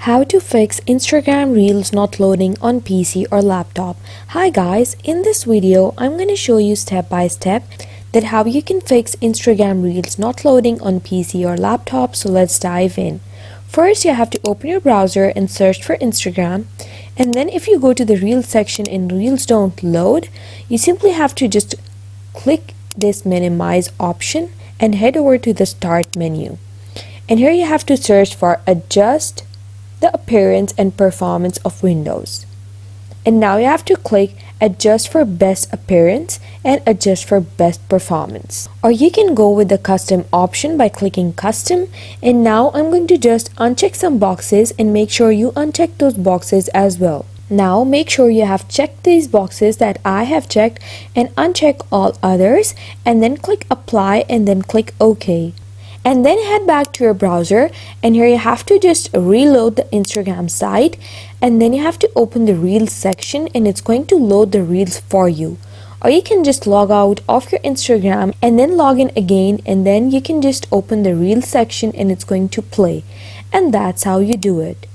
How to fix Instagram Reels not loading on PC or laptop. Hi guys, in this video I'm going to show you step by step that how you can fix Instagram Reels not loading on PC or laptop. So let's dive in. First you have to open your browser and search for Instagram, and then if you go to the Reels section and Reels don't load, you simply have to just click this minimize option and head over to the start menu. And here you have to search for adjust the appearance and performance of Windows. And now you have to click adjust for best appearance and adjust for best performance. Or you can go with the custom option by clicking custom. And now I'm going to just uncheck some boxes and make sure you uncheck those boxes as well. Now make sure you have checked these boxes that I have checked and uncheck all others, and then click apply and then click OK. And then head back to your browser, and here you have to just reload the Instagram site, and then you have to open the Reels section and it's going to load the Reels for you. Or you can just log out of your Instagram and then log in again, and then you can just open the Reels section and it's going to play. And that's how you do it.